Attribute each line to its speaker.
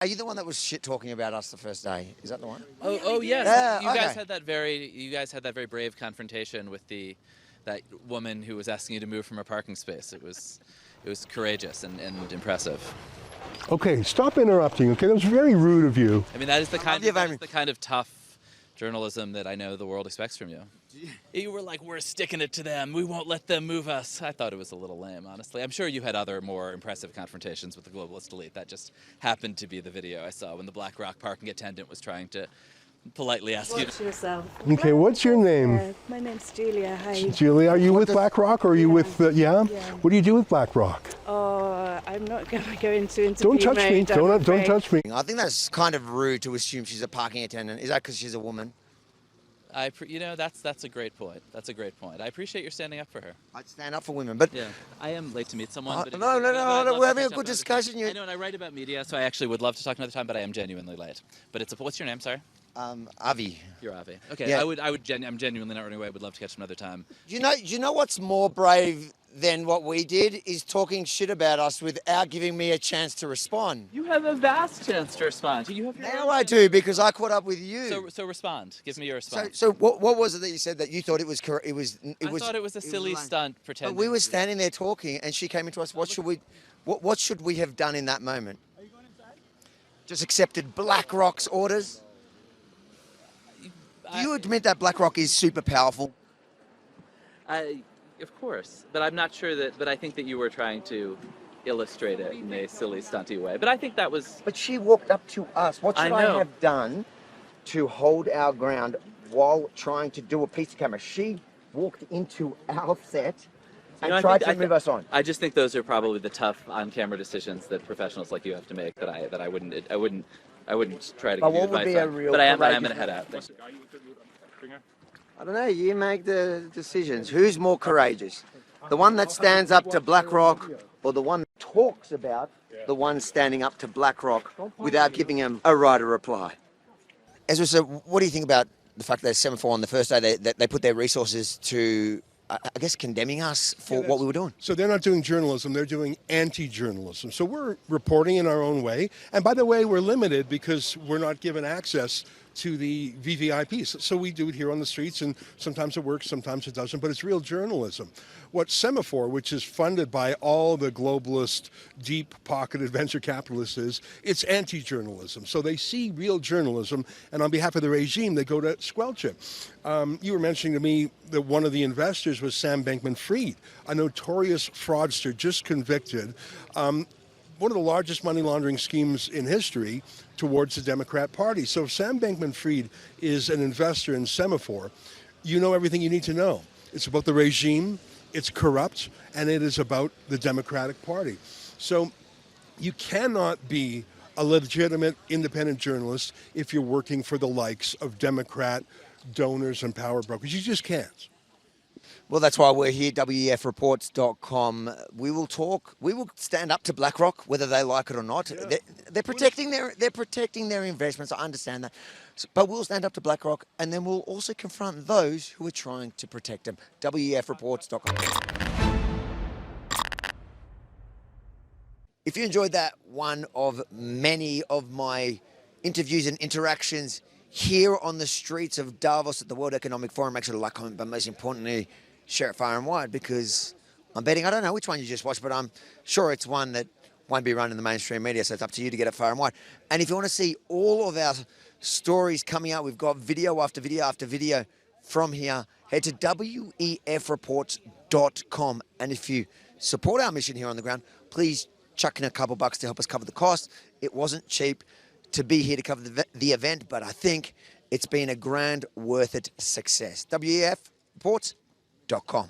Speaker 1: Are you the one that was shit talking about us the first day? Is that the one?
Speaker 2: Oh yes.
Speaker 1: Yeah,
Speaker 2: You guys
Speaker 1: okay.
Speaker 2: had that very brave confrontation with that woman who was asking you to move from her parking space. It was courageous and impressive.
Speaker 3: Okay, stop interrupting. Okay, that was very rude of you.
Speaker 2: I mean, that is the
Speaker 1: Amy.
Speaker 2: kind of tough journalism that I know the world expects from you. You were like, we're sticking it to them. We won't let them move us. I thought it was a little lame, honestly. I'm sure you had other more impressive confrontations with the globalist elite. That just happened to be the video I saw when the Black Rock parking attendant was trying to politely ask you
Speaker 4: Watch yourself.
Speaker 3: Okay, what's your name?
Speaker 4: My name's Julia. Hi.
Speaker 3: Julie, are you with BlackRock or are you with, yeah? What do you do with BlackRock?
Speaker 4: Oh, I'm not going to go into interview
Speaker 3: Don't touch me.
Speaker 4: mode,
Speaker 3: Don't touch me.
Speaker 1: I think that's kind of rude to assume she's a parking attendant. Is that because she's a woman?
Speaker 2: That's a great point. That's a great point. I appreciate your standing up for her.
Speaker 1: I'd stand up for women, but
Speaker 2: yeah, I am late to meet someone. But
Speaker 1: no, we're having a good discussion.
Speaker 2: I know, and I write about media, so I actually would love to talk another time, but I am genuinely late. But what's your name? Sorry.
Speaker 1: Avi.
Speaker 2: You're Avi. Okay.
Speaker 1: Yeah.
Speaker 2: I'm genuinely not running away. I would love to catch another time.
Speaker 1: You know what's more brave than what we did is talking shit about us without giving me a chance to respond.
Speaker 2: You have a vast chance to respond. You have
Speaker 1: Now I do because I caught up with you.
Speaker 2: So respond. Give me your response.
Speaker 1: So what was it that you said that you thought it was correct?
Speaker 2: I thought it was a silly stunt. Pretending.
Speaker 1: But we were standing there talking, and she came into us. What should we have done in that moment? Are you going inside? Just accepted BlackRock's orders. Do you admit that BlackRock is super powerful?
Speaker 2: Of course, but I'm not sure that. But I think that you were trying to illustrate it in a silly, stunty way. But I think that was.
Speaker 1: But she walked up to us. What should I have done to hold our ground while trying to do a piece of camera? She walked into our set and tried to move us on.
Speaker 2: I just think those are probably the tough on-camera decisions that professionals like you have to make. That I wouldn't try to give you advice on. But I'm going to head out.
Speaker 1: I don't know, you make the decisions. Who's more courageous? The one that stands up to BlackRock or the one that talks about the one standing up to BlackRock without giving him a right of reply? Ezra, so what do you think about the fact that Semafor on the first day, they put their resources to, I guess, condemning us for what we were doing?
Speaker 3: So they're not doing journalism, they're doing anti-journalism. So we're reporting in our own way. And by the way, we're limited because we're not given access to the VVIPs. So we do it here on the streets, and sometimes it works, sometimes it doesn't, but it's real journalism. What Semafor, which is funded by all the globalist, deep-pocketed venture capitalists, is, it's anti-journalism. So they see real journalism, and on behalf of the regime, they go to squelch it. You were mentioning to me that one of the investors was Sam Bankman-Fried, a notorious fraudster just convicted. One of the largest money laundering schemes in history towards the Democrat Party. So if Sam Bankman-Fried is an investor in Semafor, you know everything you need to know. It's about the regime, it's corrupt, and it is about the Democratic Party. So you cannot be a legitimate independent journalist if you're working for the likes of Democrat donors and power brokers. You just can't.
Speaker 1: Well, that's why we're here, WEFreports.com. We will stand up to BlackRock, whether they like it or not. Yeah. They're protecting their investments, I understand that. But we'll stand up to BlackRock, and then we'll also confront those who are trying to protect them. WEFreports.com. If you enjoyed that, one of many of my interviews and interactions here on the streets of Davos at the World Economic Forum, make sure to like, comment, but most importantly, share it far and wide, because I'm betting, I don't know which one you just watched, but I'm sure it's one that won't be run in the mainstream media, so it's up to you to get it far and wide. And if you want to see all of our stories coming out, we've got video after video after video from here, head to WEFreports.com. And if you support our mission here on the ground, please chuck in a couple bucks to help us cover the cost. It wasn't cheap to be here to cover the event, but I think it's been a grand, worth it success. WEFreports.com.